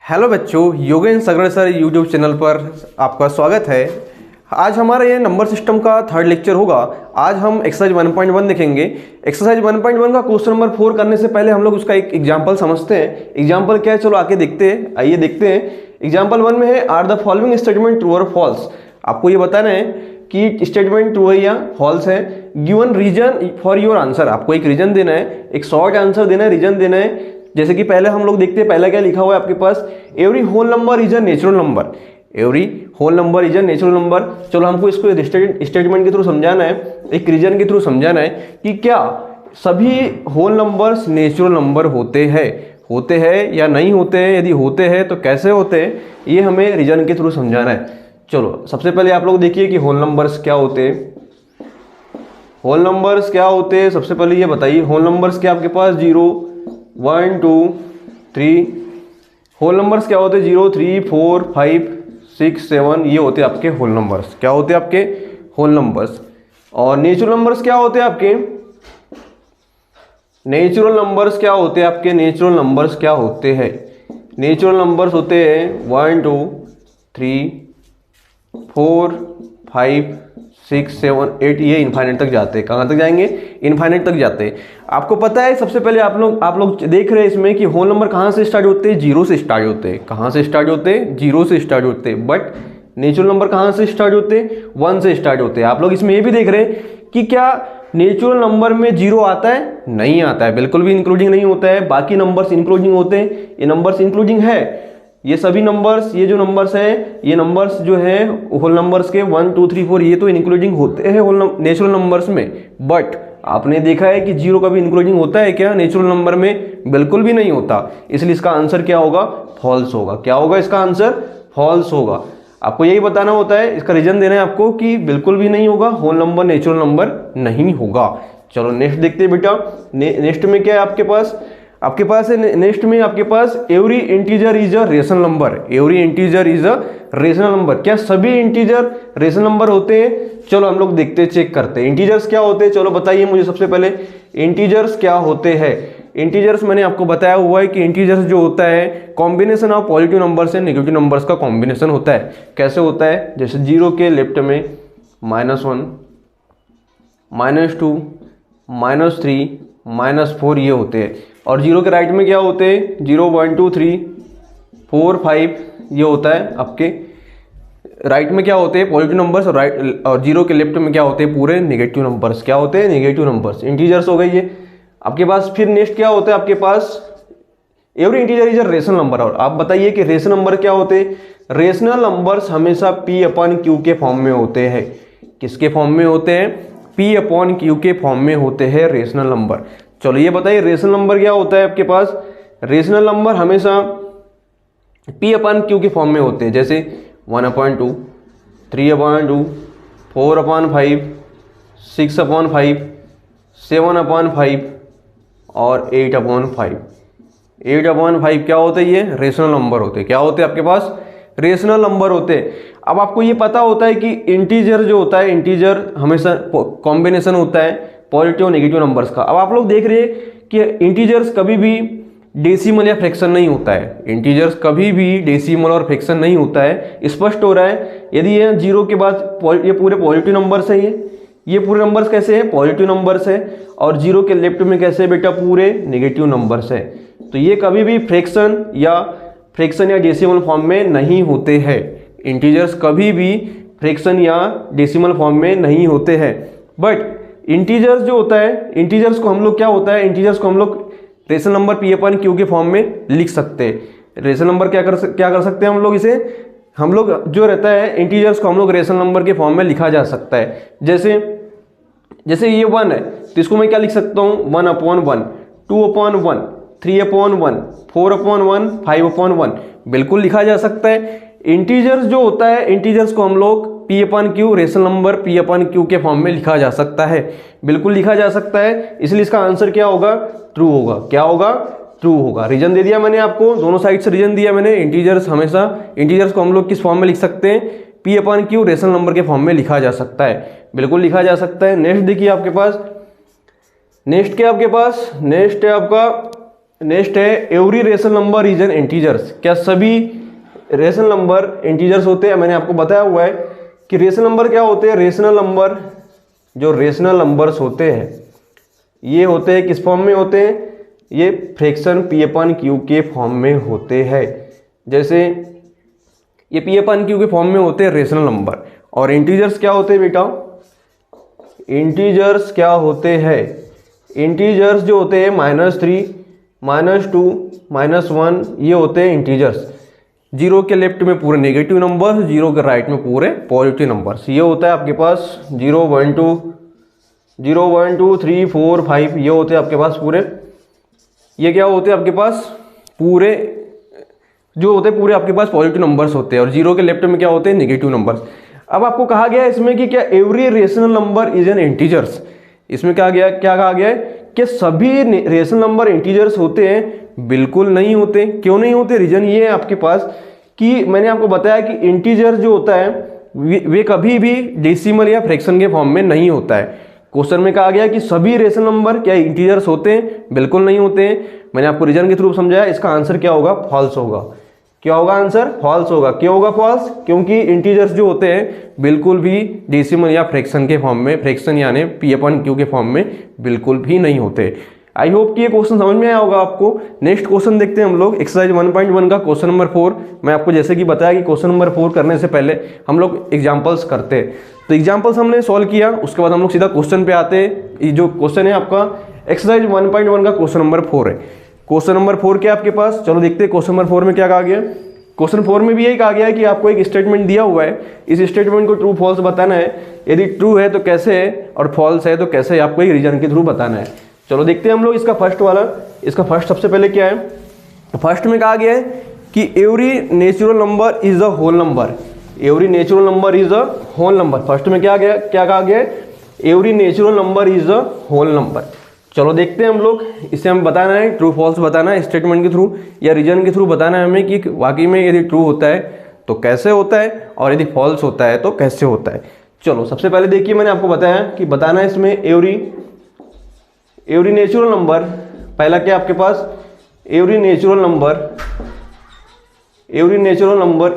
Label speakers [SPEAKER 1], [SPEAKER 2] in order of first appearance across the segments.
[SPEAKER 1] Hello बच्चों, योगेश अग्रसर sir YouTube channel पर आपका स्वागत है। आज हमारा ये नंबर सिस्टम का थर्ड लेक्चर होगा। आज हम एक्सरसाइज 1.1 देखेंगे। एक्सरसाइज 1.1 का क्वेश्चन नंबर 4 करने से पहले हम लोग उसका एक एग्जाम्पल समझते हैं। एग्जाम्पल क्या है, चलो आके देखते हैं। आइए देखते हैं। एग्जाम्पल 1 में है, are the following statement true और फॉल्स। आपको ये बताना है कि स्टेटमेंट ट्रू है या फॉल्स है। Given reason for your answer, आपको एक रीजन देना है, एक शॉर्ट आंसर देना है, रीजन देना है। जैसे कि पहले हम लोग देखते हैं, पहला क्या लिखा हुआ है आपके पास, every whole number is a natural number. Every whole number is a natural number. चलो हमको इसको स्टेटमेंट के थ्रू समझाना है, एक रीजन के थ्रू समझाना है कि क्या सभी होल नंबर्स नेचुरल नंबर होते हैं या नहीं होते हैं। यदि होते हैं तो कैसे होते हैं, ये हमें रीजन के थ्रू समझाना है। चलो सबसे पहले आप लोग देखिए कि होल नंबर्स क्या होते हैं। होल नंबर्स क्या होते हैं, सबसे पहले ये बताइए। होल नंबर्स क्या आपके पास 0 1 2 3। होल नंबर्स क्या होते हैं 0 3 4 5 6 7, ये होते हैं आपके होल नंबर्स। क्या होते हैं आपके होल नंबर्स। और नेचुरल नंबर्स क्या होते हैं आपके, नेचुरल नंबर्स क्या होते हैं आपके, नेचुरल नंबर्स क्या होते हैं। नेचुरल नंबर्स होते हैं 1 2 3 4 5 6 7 8, ये इनफाइनाइट तक जाते हैं। कहाँ तक जाएंगे, इनफाइनाइट तक जाते हैं। आपको पता है सबसे पहले आप लोग देख रहे हैं इसमें कि होल नंबर कहाँ से स्टार्ट होते हैं, 0 से स्टार्ट होते हैं। कहाँ से स्टार्ट होते हैं, 0 से स्टार्ट होते हैं। बट नेचुरल नंबर कहाँ से स्टार्ट होते हैं, 1 से स्टार्ट होते हैं। आप लोग इसमें ये भी देख रहे हैं कि क्या नेचुरल नंबर में 0 आता है, नहीं आता है, बिल्कुल भी इंक्लूडिंग नहीं होता है। बाकी नंबर्स इंक्लूडिंग होते हैं, ये नंबर्स इंक्लूडिंग है। ये सभी नंबर्स, ये जो नंबर्स हैं, ये नंबर्स जो हैं होल नंबर्स के 1 2 3 4, ये तो इंक्लूडिंग होते हैं होल नेचुरल नंबर्स में। बट आपने देखा है कि 0 का भी इंक्लूडिंग होता है क्या नेचुरल नंबर में, बिल्कुल भी नहीं होता। इसलिए इसका आंसर क्या होगा, फॉल्स होगा। क्या होगा इसका आंसर, फॉल्स होगा। आपको यही बताना होता है, इसका रीजन देना है आपको कि बिल्कुल भी नहीं होगा, होल नंबर नेचुरल नंबर नहीं होगा। चलो नेक्स्ट देखते हैं बेटा। नेक्स्ट में क्या है आपके पास नेक्स्ट में आपके पास every integer is a rational number. Every integer is a rational number. क्या सभी इंटीजर रेशनल नंबर होते हैं। चलो हम लोग देखते हैं, चेक करते हैं इंटीजर्स क्या होते हैं। चलो बताइए मुझे सबसे पहले इंटीजर्स क्या होते हैं। इंटीजर्स मैंने आपको बताया हुआ है कि इंटीजर्स जो होता है combination of positive numbers and negative numbers का कॉम्बिनेशन होता है। कैसे होता है, जैसे 0 के लेफ्ट में -1 -2 -3 -4, ये होते हैं। और 0 के राइट में क्या होते हैं, 0 1 2 3 4 5, ये होता है आपके राइट में क्या होते हैं पॉजिटिव नंबर्स, और 0 के लेफ्ट में क्या होते हैं पूरे नेगेटिव नंबर्स। क्या होते हैं, नेगेटिव नंबर्स। इंटीजर्स हो गई ये आपके पास। फिर नेक्स्ट क्या होता है आपके पास, every integer is a rational number. और आप बताइए कि रेशनल नंबर क्या होते हैं। रेशनल नंबर्स हमेशा P/Q के फॉर्म में होते हैं। किसके फॉर्म में होते हैं, P/Q के फॉर्म में होते हैं रेशनल नंबर। चलो ये बताइए रेशनल नंबर क्या होता है आपके पास। रेशनल नंबर हमेशा P/Q के फॉर्म में होते हैं। जैसे 1/2 3/2 4/5 6/5 7/5 और 8/5। 8/5 क्या होते हैं, ये रेशनल नंबर होते हैं। क्या होते हैं आपके पास, रेशनल नंबर होते हैं। अब आपको ये पता होता है कि इंटीजर जो होता है, इंटीजर हमेशा कॉम्बिनेशन होता है पॉजिटिव और नेगेटिव नंबर्स का। अब आप लोग देख रहे हैं कि इंटीजर्स कभी भी डेसिमल या फ्रैक्शन नहीं होता है। इंटीजर्स कभी भी डेसिमल और फ्रैक्शन नहीं होता है। स्पष्ट हो रहा है। यदि ये 0 के बाद ये पूरे पॉजिटिव नंबर्स हैं, ये पूरे नंबर्स कैसे हैं, पॉजिटिव नंबर्स है। और 0 के लेफ्ट में कैसे है बेटा, पूरे नेगेटिव नंबर्स है। तो ये कभी भी फ्रैक्शन या डेसिमल फॉर्म में नहीं होते हैं। इंटीजर्स कभी भी फ्रैक्शन या डेसिमल फॉर्म में नहीं होते हैं। बट इंटीजर्स जो होता है, इंटीजर्स को हम लोग क्या होता है, इंटीजर्स को हम लोग रेशनल नंबर P/Q के फॉर्म में लिख सकते हैं। रेशनल नंबर क्या कर सकते हैं हम लोग, इसे हम लोग जो रहता है इंटीजर्स को हम लोग रेशनल नंबर के फॉर्म में लिखा जा सकता है। जैसे ये 1 है तो इसको मैं क्या लिख सकता हूँ, 1/1 2/1 3/1 4/1 5/1, बिल्कुल लिखा जा सकता है। इंटीजर्स जो होता है, इंटीजर्स को हम लोग P/Q रेशनल नंबर P/Q के फॉर्म में लिखा जा सकता है, बिल्कुल लिखा जा सकता है। इसलिए इसका आंसर क्या होगा, ट्रू होगा। क्या होगा, ट्रू होगा। रीजन दे दिया मैंने आपको, दोनों साइड से रीजन दिया मैंने। इंटीजर्स को हम लोग किस फॉर्म में लिख सकते हैं, P/Q रेशनल नंबर के फॉर्म में लिखा जा सकता है, बिल्कुल लिखा जा सकता है। नेक्स्ट देखिए आपके पास, नेक्स्ट क्या आपके पास, नेक्स्ट है आपका नेक्स्ट है every rational number is an integers. क्या सभी रेशनल नंबर इंटीजर्स होते हैं? मैंने आपको बताया हुआ है कि रेशनल नंबर क्या होते हैं। रेशनल नंबर, जो रेशनल नंबर्स होते हैं ये होते हैं किस फॉर्म में होते हैं? ये फ्रैक्शन P/Q के फॉर्म में होते हैं। जैसे ये P/Q के फॉर्म में होते हैं रेशनल नंबर। और इंटीजर्स क्या होते हैं बेटा? इंटीजर्स क्या होते हैं? इंटीजर्स जो होते हैं -3, -2, -1 ये होते हैं इंटीजर्स। जीरो के लेफ्ट में पूरे नेगेटिव नंबर, जीरो के राइट में पूरे पॉजिटिव नंबर्स। ये होता है आपके पास 0, 1, 2, 3, 4, 5 ये होते हैं आपके पास पूरे। ये क्या होते हैं आपके पास? पूरे जो होते हैं पूरे आपके पास पॉजिटिव नंबर्स होते हैं। और जीरो के लेफ्ट में क्या होते हैं? Negative numbers. अब आपको कहा गया है इसमें कि क्या every rational number is an integers. इसमें क्या कहा गया है कि सभी रेशनल नंबर इंटीजर्स होते हैं? बिल्कुल नहीं होते। क्यों नहीं होते? रीजन ये है आपके पास कि मैंने आपको बताया कि इंटीजर जो होता है वे कभी भी डेसिमल या फ्रैक्शन के फॉर्म में नहीं होता है। क्वेश्चन में कहा गया कि सभी रेशनल नंबर क्या इंटीजर्स होते हैं? बिल्कुल नहीं होते हैं। मैंने आपको रीजन के थ्रू समझाया। इसका आंसर क्या होगा? फॉल्स होगा। क्या होगा आंसर? फॉल्स होगा। क्यों होगा फॉल्स? क्योंकि इंटीजर्स जो होते हैं बिल्कुल भी डेसिमल या फ्रैक्शन के फॉर्म में, फ्रैक्शन यानी P/Q के फॉर्म में बिल्कुल भी नहीं होते। आई होप कि ये क्वेश्चन समझ में आया होगा आपको। नेक्स्ट क्वेश्चन देखते हैं हम लोग एक्सरसाइज 1.1 का क्वेश्चन नंबर 4। मैं आपको जैसे कि बताया कि क्वेश्चन नंबर 4 करने से पहले हम लोग एग्जाम्पल्स करते हैं। तो एग्जाम्पल्स हमने सॉल्व किया, उसके बाद हम लोग सीधा क्वेश्चन पे आते हैं। ये जो क्वेश्चन है आपका एक्सरसाइज 1.1 का क्वेश्चन नंबर 4 है। क्वेश्चन नंबर 4 क्या आपके पास? चलो देखते हैं क्वेश्चन नंबर 4 में क्या कहा गया। क्वेश्चन 4 में भी यही कहा गया है कि आपको एक स्टेटमेंट दिया हुआ है, इस स्टेटमेंट को ट्रू फॉल्स बताना है। यदि ट्रू है तो कैसे है, और फॉल्स है तो कैसे है, आपको एक रीजन के थ्रू बताना है। चलो देखते हैं हम लोग इसका फर्स्ट वाला। इसका फर्स्ट सबसे पहले क्या है? फर्स्ट में कहा गया है कि every natural number is a whole number. Every natural number is a whole number. First में क्या कहा गया है? Every natural number is a whole number. चलो देखते हैं हम लोग, इसे हम बताना है, ट्रू फॉल्स बताना है स्टेटमेंट के थ्रू या रीजन के थ्रू बताना है हमें कि वाकई में यदि ट्रू होता है तो कैसे होता है और यदि फॉल्स होता है तो कैसे होता है। चलो सबसे पहले देखिए, मैंने आपको बताया कि बताना है इसमें एवरी नेचुरल नंबर। पहला क्या आपके पास? Every natural number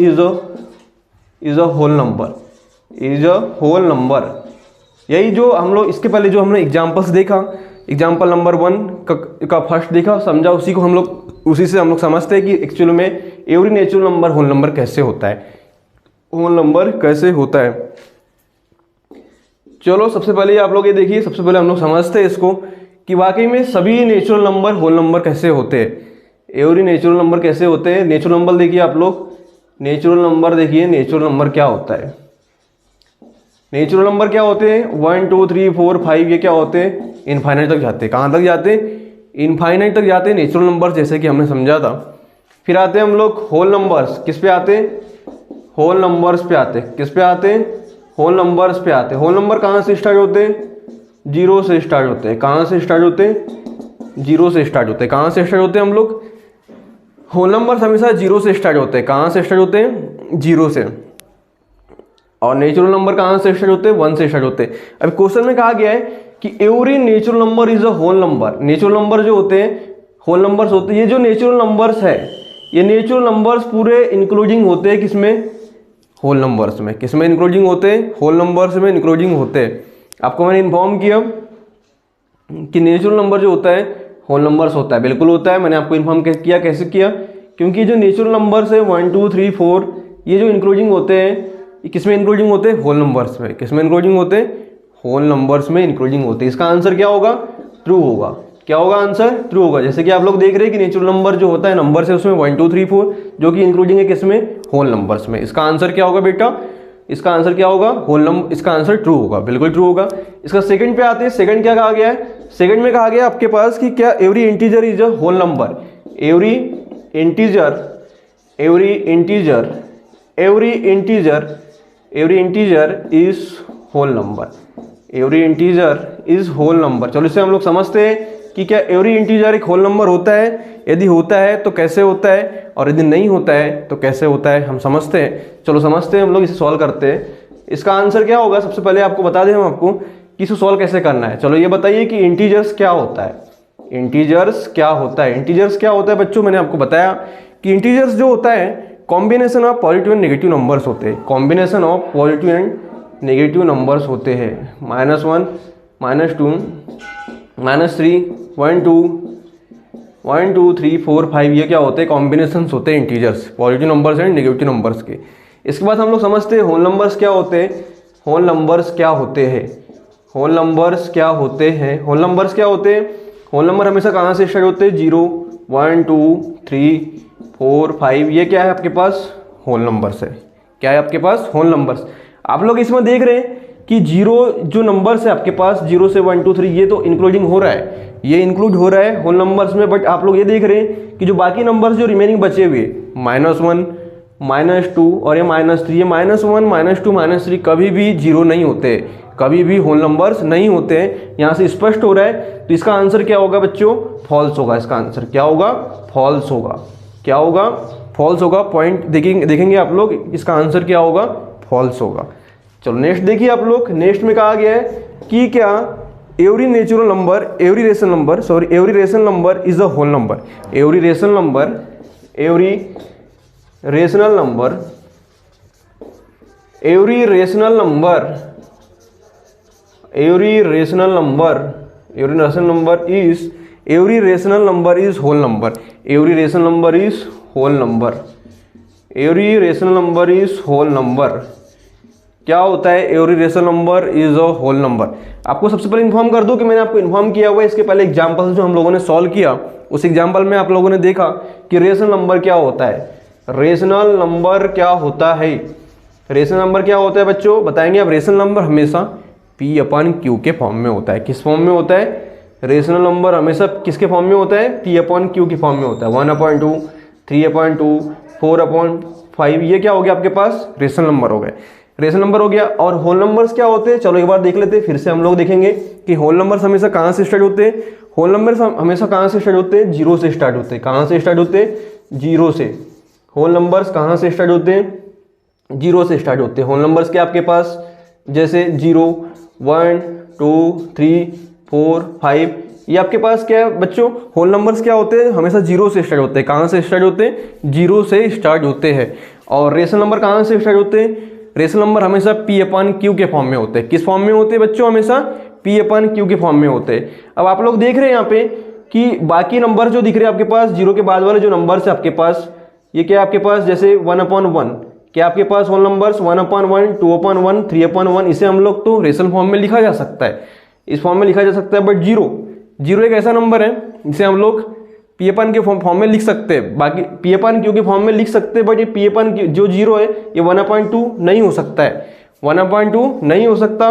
[SPEAKER 1] is a whole number. यही जो हम लोग इसके पहले जो हमने एग्जाम्पल्स देखा, एग्जाम्पल नंबर 1 का फर्स्ट देखा, समझा, उसी से हम लोग समझते हैं कि एक्चुअल में every natural number whole number कैसे होता है। चलो सबसे पहले आप लोग ये देखिए, सबसे पहले हम लोग समझते हैं इसको कि वाकई में सभी नेचुरल नंबर होल नंबर कैसे होते हैं। एवरी नेचुरल नंबर कैसे होते हैं? नेचुरल नंबर देखिए आप लोग, नेचुरल नंबर क्या होता है? नेचुरल नंबर क्या होते हैं? 1, 2, 3, 4, 5 ये क्या होते हैं? इनफाइनाइट तक जाते हैं। कहाँ तक जाते हैं? इनफाइनाइट तक जाते हैं नेचुरल नंबर, जैसे कि हमने समझा था। फिर आते हैं हम लोग होल नंबर्स। किस पे आते हैं? होल नंबर्स पे आते हैं। किस पे आते हैं? होल नंबर्स पे आते हैं। होल नंबर कहाँ से स्टार्ट होते हैं? जीरो से स्टार्ट होते हैं। कहाँ से स्टार्ट होते हैं? जीरो से स्टार्ट होते हैं। कहाँ से स्टार्ट होते हैं हम लोग? होल नंबर्स हमेशा जीरो से स्टार्ट होते हैं। कहाँ से स्टार्ट होते हैं? जीरो से। और नेचुरल नंबर कहाँ से स्टार्ट होते हैं? 1 से स्टार्ट होते हैं। अब क्वेश्चन में कहा गया है कि every natural number is a whole number. Natural number जो होते हैं होल नंबर्स होते हैं। ये जो नेचुरल नंबर्स है, ये नेचुरल नंबर्स पूरे इंक्लूडिंग होते हैं किसमें? होल नंबर्स में। किसमें इंक्लूडिंग होते हैं? होल नंबर्स में इंक्लूडिंग होते हैं। आपको मैंने इन्फॉर्म किया कि नेचुरल नंबर जो होता है होल नंबर्स होता है। बिल्कुल होता है। मैंने आपको इन्फॉर्म किया। कैसे किया? क्योंकि जो नेचुरल नंबर्स है 1, 2, 3, 4 ये जो इंक्लूडिंग होते हैं, किसमें इंक्लूडिंग होते हैं? होल नंबर्स में। किसमें इंक्लूडिंग होते हैं? होल नंबर्स में इंक्लूडिंग होते हैं। इसका आंसर क्या होगा? ट्रू होगा। क्या होगा आंसर? ट्रू होगा। जैसे कि आप लोग देख रहे हैं कि नेचुरल नंबर जो होता है नंबर से उसमें 1, 2, 3, 4 जो कि इंक्लूडिंग है किसमें? होल नंबर्स में। इसका आंसर क्या होगा बेटा? इसका आंसर क्या होगा? Whole number. इसका आंसर ट्रू होगा, बिल्कुल ट्रू होगा। इसका सेकंड पे आते हैं। सेकंड क्या कहा गया है? सेकंड में कहा गया आपके पास कि क्या every integer is a whole number. Every integer is whole number. चलो इसे हम लोग समझते हैं कि क्या एवरी इंटीजर एक होल नंबर होता है? यदि होता है तो कैसे होता है, और यदि नहीं होता है तो कैसे होता है, हम समझते हैं। चलो समझते हैं हम लोग, इसे सॉल्व करते हैं। इसका आंसर क्या होगा? सबसे पहले आपको बता दें हम आपको कि इसे सॉल्व कैसे करना है। चलो ये बताइए कि इंटीजर्स क्या होता है? इंटीजर्स क्या होता है? इंटीजर्स क्या होता है बच्चों? मैंने आपको बताया कि इंटीजर्स जो होता है combination of positive and negative numbers होते हैं। Combination of positive and negative numbers होते हैं। -1, -2, -3, 1 2 1 2 3 4 5 ये क्या होते हैं? कॉम्बिनेशंस होते हैं integers, positive numbers and negative numbers के। इसके बाद हम लोग समझते हैं होल नंबर्स क्या होते हैं। होल नंबर्स क्या होते हैं? होल नंबर्स क्या होते हैं? होल नंबर्स क्या होते हैं? होल नंबर हमेशा कहाँ से स्टार्ट होते हैं? 0 1 2 3 4 5 ये क्या है आपके पास? होल नंबर्स है। क्या है आपके पास? Whole numbers. आप लोग इसमें देख रहे हैं कि 0 जो नंबर्स है आपके पास 0 से 1 2 3 ये तो इंक्लूडिंग हो रहा है, ये इंक्लूड हो रहा है होल नंबर्स में। बट आप लोग ये देख रहे हैं कि जो बाकी नंबर्स जो रिमेनिंग बचे हुए -1 -2 और ये -3, ये -1 -2 -3 कभी भी 0 नहीं होते, कभी भी होल नंबर्स नहीं होते हैं। यहाँ से स्पष्ट हो रहा है। तो इसका आंसर क्या होगा बच्चों? फॉल्स होगा। इसका आंसर क्या होगा? फॉल्स होगा। क्या होगा? फॉल्स होगा। पॉइंट देखेंगे आप लोग, इसका आंसर क्या होगा? फॉल्स होगा। चलो नेक्स्ट देखिए आप लोग। नेक्स्ट में कहा गया है कि क्या every rational number is a whole number. Every rational number is whole number. Every rational number is whole number. Every rational number is whole number. क्या होता है? Every rational number is a whole number. आपको सबसे पहले inform कर दूं कि मैंने आपको इन्फॉर्म किया हुआ है। इसके पहले एग्जांपल जो हम लोगों ने सॉल्व किया उस एग्जांपल में आप लोगों ने देखा कि रेशनल नंबर क्या होता है। रेशनल नंबर क्या होता है? रेशनल नंबर क्या होता है बच्चों? बताएंगे आप। रेशनल नंबर हमेशा P/Q के फॉर्म में होता है। किस फॉर्म में होता है? रेशनल नंबर हमेशा किसके फॉर्म में होता है? P/Q के फॉर्म में होता है। 1/2, 3/2, 4/5 ये क्या हो गया आपके पास? रेशनल नंबर हो गए। रेशनल नंबर हो गया। और होल नंबर्स क्या होते हैं? चलो एक बार देख लेते हैं। फिर से हम लोग देखेंगे कि होल नंबर्स हमेशा कहाँ से स्टार्ट होते हैं। होल नंबर्स हमेशा कहाँ से स्टार्ट होते हैं? 0 से स्टार्ट होते हैं। कहाँ से स्टार्ट होते हैं? 0 से। होल नंबर्स कहाँ से स्टार्ट होते हैं? 0 से स्टार्ट होते हैं। होल नंबर्स क्या आपके पास? जैसे 0 1 2 3 4 5 ये आपके पास क्या है बच्चों? होल नंबर्स क्या होते हैं? हमेशा 0 से स्टार्ट होते हैं। कहाँ से स्टार्ट होते हैं? 0 से स्टार्ट होते हैं। और रेशनल नंबर कहाँ से स्टार्ट होते हैं? रेशनल नंबर हमेशा P/Q के फॉर्म में होते हैं। किस फॉर्म में होते हैं बच्चों? हमेशा P/Q के फॉर्म में होते हैं। अब आप लोग देख रहे हैं यहाँ पे कि बाकी नंबर जो दिख रहे हैं आपके पास 0 के बाद वाले जो नंबर्स है आपके पास ये क्या है आपके पास? जैसे 1/1 क्या आपके पास होल नंबर्स? 1/1 2/1 3/1 इसे हम लोग तो रेशनल फॉर्म में लिखा जा सकता है, इस फॉर्म में लिखा जा सकता है। बट 0 एक ऐसा नंबर है जिसे हम लोग P/Q के फॉर्म में लिख सकते हैं। बाकी P/Q के फॉर्म में लिख सकते हैं। बट ये P/Q जो 0 है ये 1/2 नहीं हो सकता है। 1/2 नहीं हो सकता।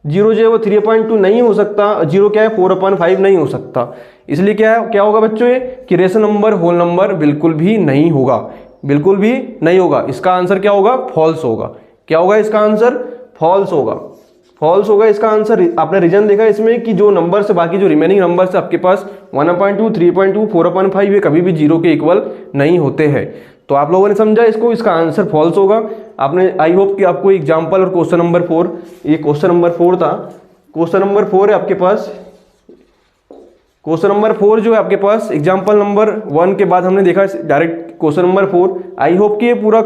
[SPEAKER 1] 0 जो है वो 3/2 नहीं हो सकता। 0 क्या है? 4/5 नहीं हो सकता। इसलिए क्या होगा बच्चों ये कि रेशनल नंबर होल नंबर बिल्कुल भी नहीं होगा, बिल्कुल भी नहीं होगा। इसका आंसर क्या होगा? फॉल्स होगा। क्या होगा इसका आंसर? फॉल्स होगा। फॉल्स होगा इसका आंसर। आपने रीजन देखा इसमें कि जो नंबर से बाकी जो रिमेनिंग नंबर से आपके पास 1/2 3/2 4/5 ये कभी भी 0 के इक्वल नहीं होते हैं। तो आप लोगों ने समझा इसको, इसका आंसर फॉल्स होगा। आपने आई होप कि आपको एग्जाम्पल और क्वेश्चन नंबर 4 ये क्वेश्चन नंबर 4 था। क्वेश्चन नंबर 4 है आपके पास। क्वेश्चन नंबर 4 जो है आपके पास एग्जाम्पल नंबर 1 के बाद हमने देखा direct question number 4। I hope कि ये पूरा